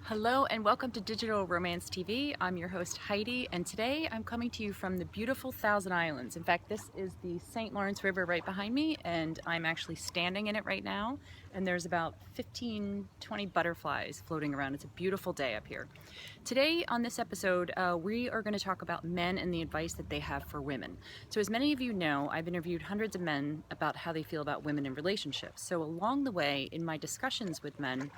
Hello and welcome to Digital Romance TV. I'm your host Heidi, and today I'm coming to you from the beautiful Thousand Islands. In fact, this is the St. Lawrence River right behind me, and I'm actually standing in it right now, and there's about 15-20 butterflies floating around. It's a beautiful day up here. Today on this episode, we are going to talk about men and the advice that they have for women. So as many of you know, I've interviewed hundreds of men about how they feel about women in relationships. So along the way, in my discussions with men,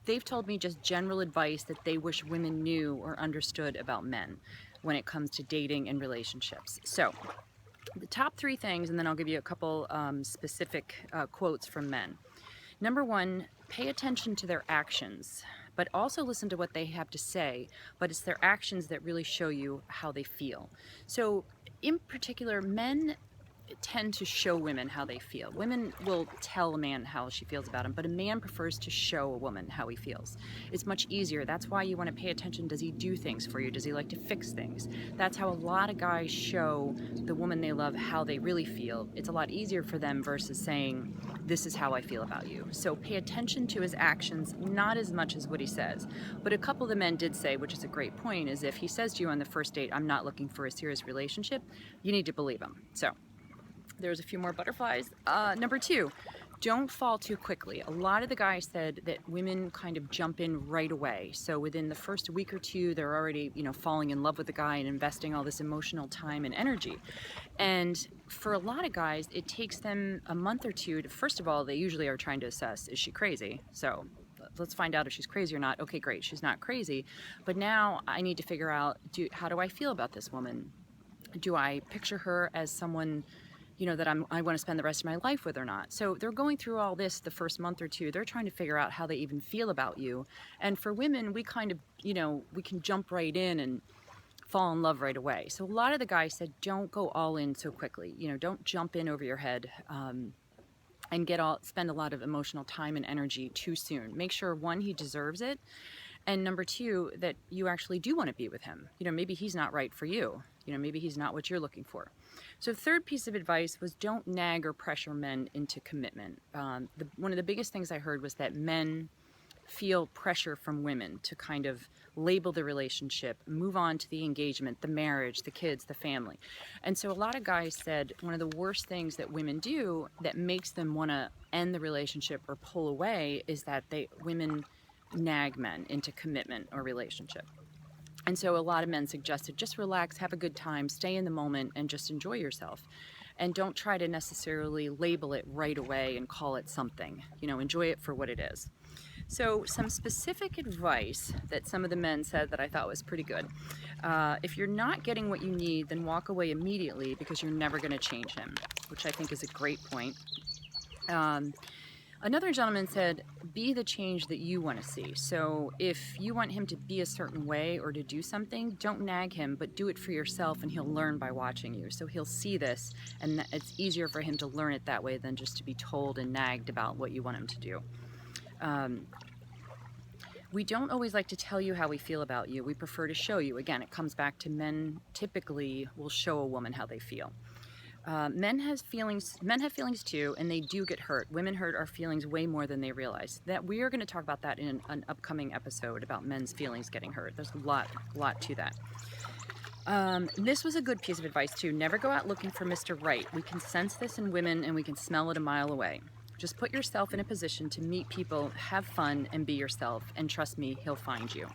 they've told me just general advice that they wish women knew or understood about men when it comes to dating and relationships. So the top three things, and then I'll give you a couple specific quotes from men. Number one, pay attention to their actions, but also listen to what they have to say, but it's their actions that really show you how they feel. So in particular, men tend to show women how they feel. Women will tell a man how she feels about him, but a man prefers to show a woman how he feels. It's much easier. That's why you want to pay attention. Does he do things for you? Does he like to fix things? That's how a lot of guys show the woman they love how they really feel. It's a lot easier for them versus saying, this is how I feel about you. So pay attention to his actions, not as much as what he says. But a couple of the men did say, which is a great point, is if he says to you on the first date, I'm not looking for a serious relationship, you need to believe him. So there's a few more butterflies. Number two, don't fall too quickly. A lot of the guys said that women kind of jump in right away. So within the first week or two, they're already, falling in love with the guy and investing all this emotional time and energy. And for a lot of guys, it takes them a month or two to, first of all, they usually are trying to assess, is she crazy? So let's find out if she's crazy or not. Okay, great, she's not crazy. But now I need to figure out, how do I feel about this woman? Do I picture her as someone that I want to spend the rest of my life with or not? So they're going through all this the first month or two. They're trying to figure out how they even feel about you. And for women, we kind of, we can jump right in and fall in love right away. So a lot of the guys said, don't go all in so quickly. Don't jump in over your head and spend a lot of emotional time and energy too soon. Make sure, one, he deserves it. And number two, that you actually do want to be with him. Maybe he's not right for you. Maybe he's not what you're looking for. So third piece of advice was don't nag or pressure men into commitment. One of the biggest things I heard was that men feel pressure from women to kind of label the relationship, move on to the engagement, the marriage, the kids, the family. And so a lot of guys said one of the worst things that women do that makes them want to end the relationship or pull away is that women nag men into commitment or relationship. And so a lot of men suggested just relax, have a good time, stay in the moment, and just enjoy yourself. And don't try to necessarily label it right away and call it something. Enjoy it for what it is. So some specific advice that some of the men said that I thought was pretty good. If you're not getting what you need, then walk away immediately because you're never going to change him, which I think is a great point. Another gentleman said, be the change that you want to see. So if you want him to be a certain way or to do something, don't nag him, but do it for yourself and he'll learn by watching you. So he'll see this and it's easier for him to learn it that way than just to be told and nagged about what you want him to do. We don't always like to tell you how we feel about you. We prefer to show you. Again, it comes back to men typically will show a woman how they feel. Men have feelings too, and they do get hurt. Women hurt our feelings way more than they realize. That we are going to talk about that in an upcoming episode about men's feelings getting hurt. There's a lot to that. This was a good piece of advice too. Never go out looking for Mr. Right. We can sense this in women and we can smell it a mile away. Just put yourself in a position to meet people, have fun, and be yourself. And trust me, he'll find you.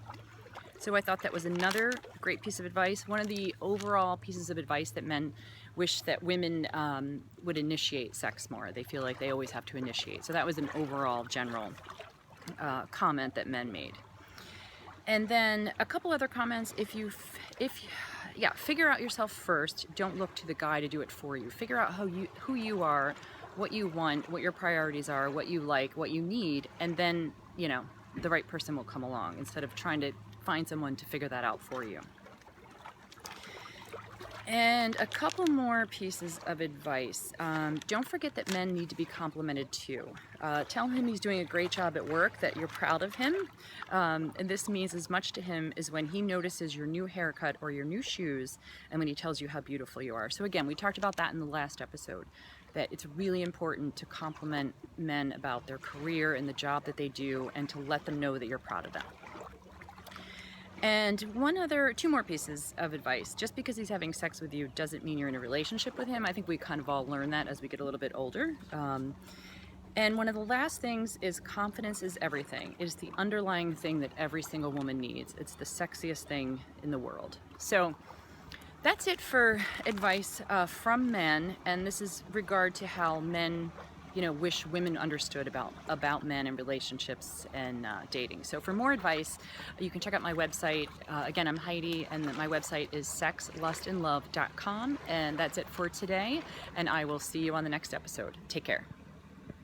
So I thought that was another great piece of advice. One of the overall pieces of advice that men wish that women would initiate sex more. They feel like they always have to initiate. So that was an overall general comment that men made. And then a couple other comments. Figure out yourself first. Don't look to the guy to do it for you. Figure out who you are, what you want, what your priorities are, what you like, what you need, and then, the right person will come along instead of trying to find someone to figure that out for you. And a couple more pieces of advice. Don't forget that men need to be complimented too. Tell him he's doing a great job at work, that you're proud of him. And this means as much to him as when he notices your new haircut or your new shoes and when he tells you how beautiful you are. So again, we talked about that in the last episode, that it's really important to compliment men about their career and the job that they do and to let them know that you're proud of them. And two more pieces of advice. Just because he's having sex with you doesn't mean you're in a relationship with him. I think we kind of all learn that as we get a little bit older. And one of the last things is confidence is everything. It is the underlying thing that every single woman needs. It's the sexiest thing in the world. So that's it for advice from men, and this is regard to how men, wish women understood about men and relationships and dating. So for more advice, you can check out my website. Again, I'm Heidi, and my website is sexlustandlove.com, and that's it for today, and I will see you on the next episode. Take care.